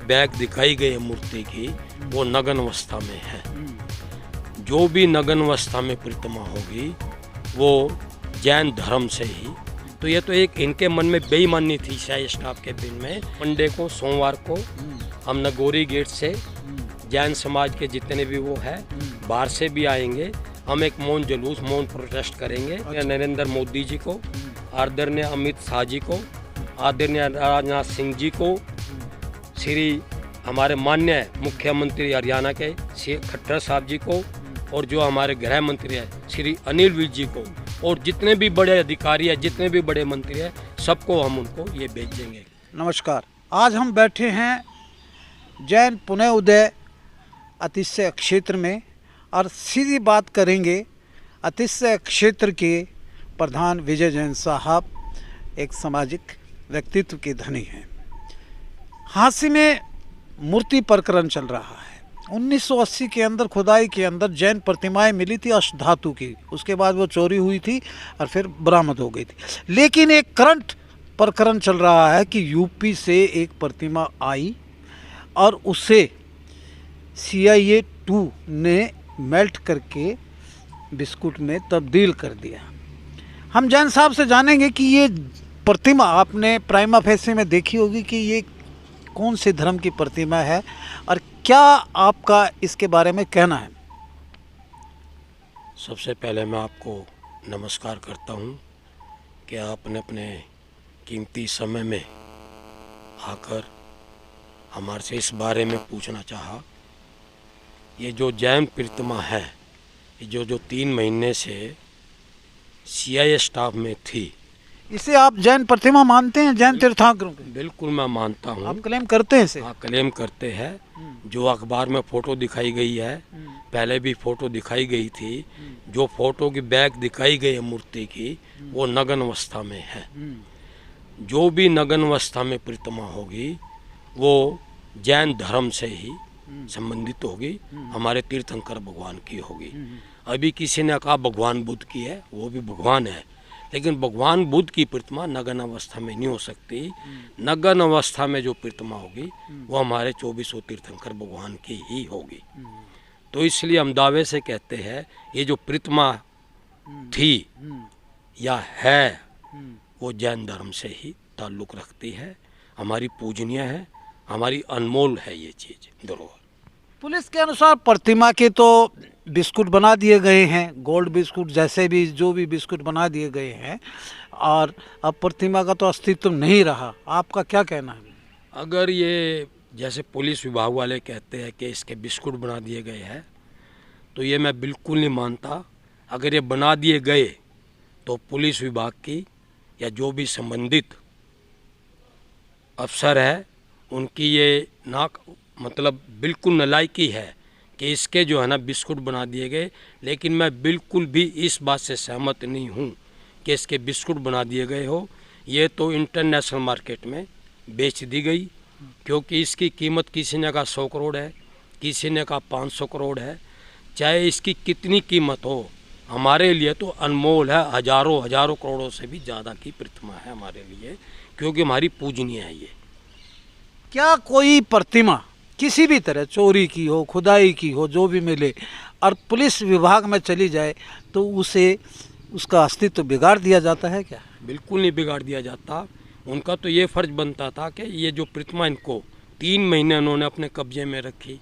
Bag दिखाई गई है मूर्ति की, वो नग्न अवस्था में है। जो भी नग्न अवस्था में प्रतिमा होगी वो जैन धर्म से ही, तो ये तो एक इनके मन में बेईमानी थी शाही स्टाफ के बिन में। मंडे को, सोमवार को हम नगोरी गेट से जैन समाज के जितने भी वो है बाहर से भी आएंगे, हम एक मौन जुलूस, मौन प्रोटेस्ट करेंगे। नरेंद्र मोदी जी को, आदरणीय अमित शाह जी को, आदरणीय राजनाथ सिंह जी को, श्री हमारे माननीय मुख्यमंत्री हरियाणा के श्री खट्टर साहब जी को, और जो हमारे गृह मंत्री है श्री अनिल विज जी को, और जितने भी बड़े अधिकारी हैं, जितने भी बड़े मंत्री हैं, सबको हम उनको ये भेजेंगे। नमस्कार, आज हम बैठे हैं जैन पुनः उदय अतिशय क्षेत्र में और सीधी बात करेंगे। अतिशय क्षेत्र के प्रधान विजय जैन साहब एक सामाजिक व्यक्तित्व के धनी हैं। हांसी में मूर्ति प्रकरण चल रहा है। 1980 के अंदर खुदाई के अंदर जैन प्रतिमाएं मिली थी अष्ट धातु की, उसके बाद वो चोरी हुई थी और फिर बरामद हो गई थी। लेकिन एक करंट प्रकरण चल रहा है कि यूपी से एक प्रतिमा आई और उसे CIA 2 ने मेल्ट करके बिस्कुट में तब्दील कर दिया। हम जैन साहब से जानेंगे कि ये प्रतिमा आपने प्राइमा फेसी में देखी होगी कि ये कौन से धर्म की प्रतिमा है और क्या आपका इसके बारे में कहना है। सबसे पहले मैं आपको नमस्कार करता हूं कि आपने अपने कीमती समय में आकर हमारे से इस बारे में पूछना चाहा। ये जो जैन प्रतिमा है, ये जो 3 महीने से CIA स्टाफ में थी, इसे आप जैन प्रतिमा मानते हैं, जैन तीर्थंकरों के? बिल्कुल मैं मानता हूँ। आप क्लेम करते हैं इसे? हाँ, क्लेम करते हैं। जो अखबार में फ़ोटो दिखाई गई है, पहले भी फ़ोटो दिखाई गई थी, जो फ़ोटो की बैग दिखाई गई है मूर्ति की, वो नग्न अवस्था में है। जो भी नग्न अवस्था में प्रतिमा होगी वो जैन धर्म से ही संबंधित होगी, हमारे तीर्थंकर भगवान की होगी। अभी किसी ने कहा भगवान बुद्ध की है, वो भी भगवान है, लेकिन भगवान बुद्ध की प्रतिमा नग्न अवस्था में नहीं हो सकती। नग्न अवस्था में जो प्रतिमा होगी वो हमारे 2400 तीर्थंकर भगवान की ही होगी। तो इसलिए हम दावे से कहते हैं ये जो प्रतिमा थी या है वो जैन धर्म से ही ताल्लुक़ रखती है, हमारी पूजनीय है, हमारी अनमोल है ये चीज़ धरोहर। पुलिस के अनुसार प्रतिमा के तो बिस्कुट बना दिए गए हैं, गोल्ड बिस्कुट जैसे भी जो भी बिस्कुट बना दिए गए हैं, और अब प्रतिमा का तो अस्तित्व नहीं रहा। आपका क्या कहना है? अगर ये जैसे पुलिस विभाग वाले कहते हैं कि इसके बिस्कुट बना दिए गए हैं, तो ये मैं बिल्कुल नहीं मानता। अगर ये बना दिए गए तो पुलिस विभाग की या जो भी संबंधित अफसर है उनकी ये मतलब बिल्कुल नालायकी है कि इसके जो है ना बिस्कुट बना दिए गए। लेकिन मैं बिल्कुल भी इस बात से सहमत नहीं हूँ कि इसके बिस्कुट बना दिए गए हो। ये तो इंटरनेशनल मार्केट में बेच दी गई, क्योंकि इसकी कीमत किसी ने कहा 100 करोड़ है, किसी ने कहा 500 करोड़ है। चाहे इसकी कितनी कीमत हो, हमारे लिए तो अनमोल है। हजारों करोड़ों से भी ज़्यादा की प्रतिमा है हमारे लिए, क्योंकि हमारी पूजनीय है ये। क्या कोई प्रतिमा किसी भी तरह चोरी की हो, खुदाई की हो, जो भी मिले और पुलिस विभाग में चली जाए तो उसे उसका अस्तित्व बिगाड़ दिया जाता है क्या? बिल्कुल नहीं बिगाड़ दिया जाता। उनका तो ये फ़र्ज बनता था कि ये जो प्रतिमा इनको 3 महीने उन्होंने अपने कब्जे में रखी।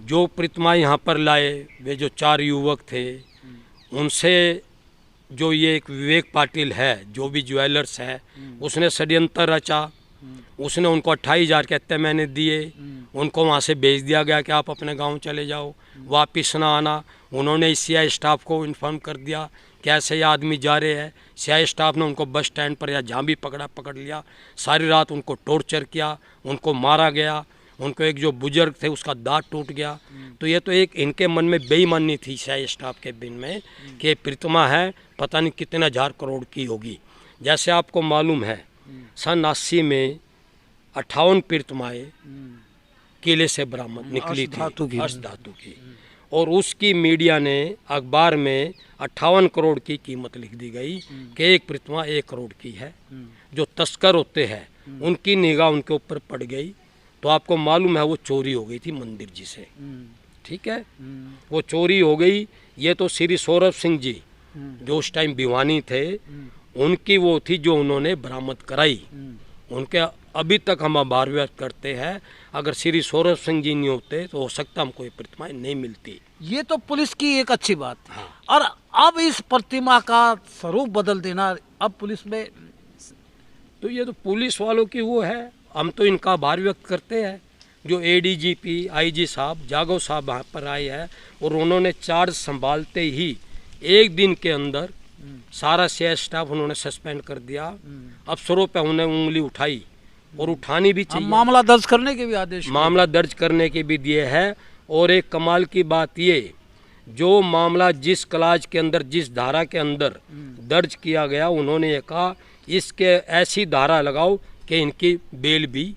जो प्रतिमा यहाँ पर लाए वे जो 4 युवक थे, उनसे जो ये एक विवेक पाटिल है, जो भी ज्वेलर्स है, उसने षड्यंत्र रचा। उसने उनको 28,000 कहते मैंने दिए, उनको वहाँ से भेज दिया गया कि आप अपने गांव चले जाओ, वापस ना आना। उन्होंने CIA स्टाफ को इन्फॉर्म कर दिया कि ऐसे ये आदमी जा रहे हैं। CIA स्टाफ ने उनको बस स्टैंड पर या जहाँ भी पकड़ लिया। सारी रात उनको टॉर्चर किया, उनको मारा गया। उनको एक जो बुजुर्ग थे उसका दांत टूट गया। तो ये तो एक इनके मन में बेईमानी थी CIA स्टाफ के बिन में कि प्रतिमा है पता नहीं कितने 1000 करोड़ की होगी। जैसे आपको मालूम है सन 80 में 58 प्रतिमाएँ किले से बरामद निकली थी अष्ट धातु की, और उसकी मीडिया ने अखबार में 58 करोड़ की कीमत लिख दी गई कि एक प्रतिमा 1 करोड़ की है। जो तस्कर होते हैं उनकी निगाह उनके ऊपर पड़ गई, तो आपको मालूम है वो चोरी हो गई थी मंदिर जी से, ठीक है, वो चोरी हो गई। ये तो श्री सौरभ सिंह जी जो उस टाइम भिवानी थे, उनकी वो थी जो उन्होंने बरामद कराई। उनके अभी तक हम आभार व्यक्त करते हैं। अगर श्री सौरभ सिंह जी नहीं होते तो हो सकता हमको ये प्रतिमाएं नहीं मिलती। ये तो पुलिस की एक अच्छी बात है। हाँ। और अब इस प्रतिमा का स्वरूप बदल देना, अब पुलिस में तो ये तो पुलिस वालों की वो है, हम तो इनका आभार व्यक्त करते हैं। जो एडीजीपी आईजी साहब जागो साहब यहाँ पर आए हैं और उन्होंने चार्ज संभालते ही एक दिन के अंदर सारा सीआई स्टाफ उन्होंने सस्पेंड कर दिया। अफसरों पे उन्हें उंगली उठाई और उठानी भी चाहिए। मामला दर्ज करने के भी आदेश मामला दर्ज करने के भी दिए हैं। और एक कमाल की बात ये, जो मामला जिस क्लाज के अंदर जिस धारा के अंदर दर्ज किया गया, उन्होंने ये कहा इसके ऐसी धारा लगाओ कि इनकी बेल भी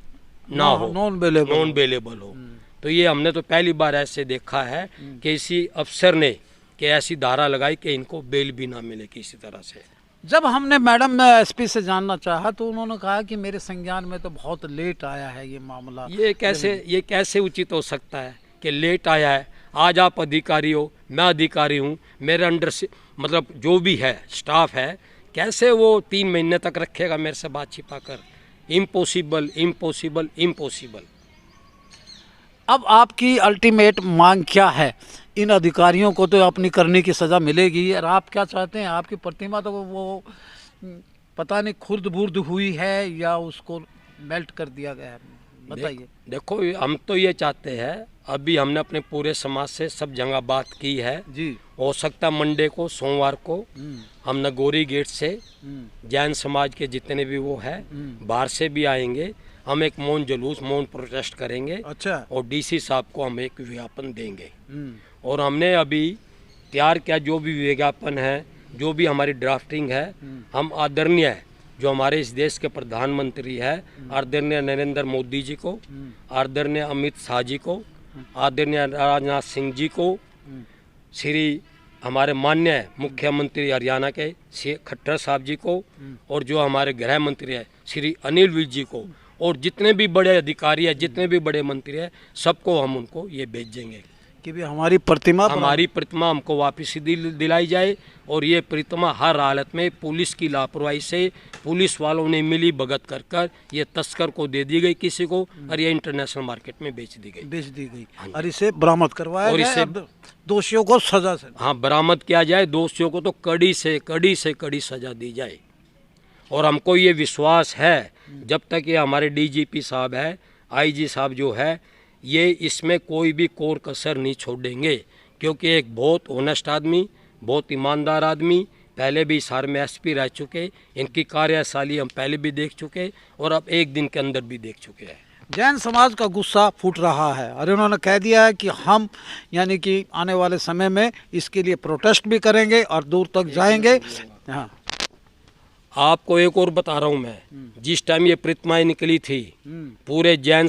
ना हो, नॉन बेलेबल हो। तो ये हमने तो पहली बार ऐसे देखा है कि इसी अफसर ने कि ऐसी धारा लगाई कि इनको बेल भी ना मिले किसी तरह से। जब हमने मैडम एसपी से जानना चाहा तो उन्होंने कहा कि मेरे संज्ञान में तो बहुत लेट आया है ये मामला। ये कैसे उचित हो सकता है कि लेट आया है? आज आप अधिकारी हो, मैं अधिकारी हूँ, मेरे अंडर से मतलब जो भी है स्टाफ है, कैसे वो 3 महीने तक रखेगा मेरे से बात छिपा कर? Impossible, impossible, impossible. अब आपकी अल्टीमेट मांग क्या है? इन अधिकारियों को तो अपनी करने की सज़ा मिलेगी, और आप क्या चाहते हैं? आपकी प्रतिमा तो वो पता नहीं खुर्द बुर्द हुई है या उसको मेल्ट कर दिया गया है, बताइए। देखो हम तो ये चाहते हैं, अभी हमने अपने पूरे समाज से सब जगह बात की है जी। हो सकता मंडे को, सोमवार को हम नगोरी गेट से जैन समाज के जितने भी वो है बाहर से भी आएंगे। हम एक मौन जुलूस, मौन प्रोटेस्ट करेंगे। अच्छा। और डीसी साहब को हम एक विज्ञापन देंगे। और हमने अभी तैयार किया जो भी विज्ञापन है, जो भी हमारी ड्राफ्टिंग है, हम आदरणीय जो हमारे इस देश के प्रधानमंत्री है, आदरणीय नरेंद्र मोदी जी को, आदरणीय अमित शाह जी को, आदरणीय राजनाथ सिंह जी को, श्री हमारे माननीय मुख्यमंत्री हरियाणा के श्री खट्टर साहब जी को, और जो हमारे गृह मंत्री है श्री अनिल विज जी को, और जितने भी बड़े अधिकारी है, जितने भी बड़े मंत्री है, सबको हम उनको ये भेजेंगे कि भी हमारी प्रतिमा हमको वापस दिलाई जाए। और ये प्रतिमा हर हालत में पुलिस की लापरवाही से, पुलिस वालों ने मिली भगत कर ये तस्कर को दे दी गई किसी को, और ये इंटरनेशनल मार्केट में बेच दी गई। और इसे बरामद करवाया और इसे दोषियों को सजा से बरामद किया जाए। दोषियों को तो कड़ी से कड़ी सजा दी जाए। और हमको ये विश्वास है जब तक ये हमारे डीजीपी साहब है, आईजी साहब जो है, ये इसमें कोई भी कोर कसर नहीं छोड़ेंगे, क्योंकि एक बहुत ऑनेस्ट आदमी, बहुत ईमानदार आदमी, पहले भी इस हार में एसपी रह चुके, इनकी कार्यशैली हम पहले भी देख चुके और अब एक दिन के अंदर भी देख चुके हैं। जैन समाज का गुस्सा फूट रहा है और इन्होंने कह दिया है कि हम यानी कि आने वाले समय में इसके लिए प्रोटेस्ट भी करेंगे और दूर तक जाएंगे। हाँ, आपको एक और बता रहा हूँ मैं, जिस टाइम ये प्रतिमाएं निकली थी, पूरे जैन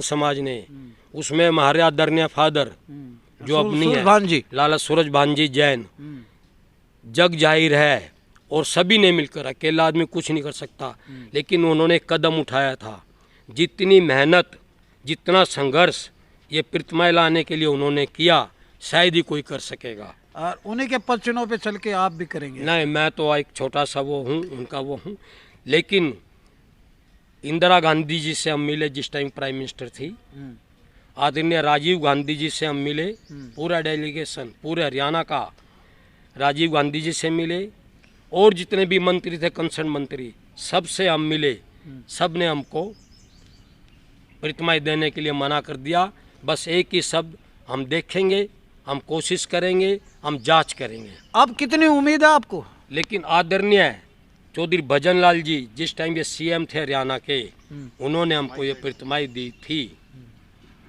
समाज ने उसमें हमारे आदरणीय फादर जो अपनी है लाला सूरज भांजी जैन, जग जाहिर है, और सभी ने मिलकर, अकेला आदमी कुछ नहीं कर सकता, लेकिन उन्होंने कदम उठाया था। जितनी मेहनत, जितना संघर्ष ये प्रतिमाएं लाने के लिए उन्होंने किया, शायद ही कोई कर सकेगा। और उन्हीं के पचनों पे चल के आप भी करेंगे? नहीं, मैं तो एक छोटा सा वो हूँ, उनका वो हूँ। लेकिन इंदिरा गांधी जी से हम मिले जिस टाइम प्राइम मिनिस्टर थी, आदरणीय राजीव गांधी जी से हम मिले, पूरा डेलीगेशन पूरे हरियाणा का राजीव गांधी जी से मिले, और जितने भी मंत्री थे, कंसर्न मंत्री, सब से हम मिले। सब ने हमको प्रतिमाएं देने के लिए मना कर दिया। बस एक ही शब्द, हम देखेंगे, हम कोशिश करेंगे, हम जांच करेंगे। अब कितनी उम्मीद है आपको? लेकिन आदरणीय चौधरी भजन लाल जी जिस टाइम ये सीएम थे हरियाणा के, उन्होंने हमको ये प्रतिमाएं दी थी।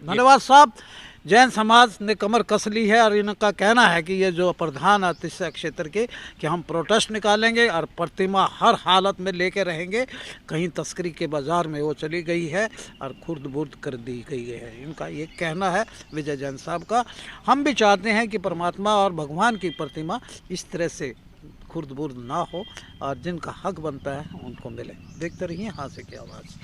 धन्यवाद साहब। जैन समाज ने कमर कस ली है और इनका कहना है कि ये जो प्रधान अतिशय क्षेत्र के कि हम प्रोटेस्ट निकालेंगे और प्रतिमा हर हालत में लेके रहेंगे। कहीं तस्करी के बाज़ार में वो चली गई है और खुर्द बुर्द कर दी गई है, इनका ये कहना है विजय जैन साहब का। हम भी चाहते हैं कि परमात्मा और भगवान की प्रतिमा इस तरह से खुर्द बुर्द ना हो और जिनका हक बनता है उनको मिले। देखते रहिए हाथ से की आवाज़।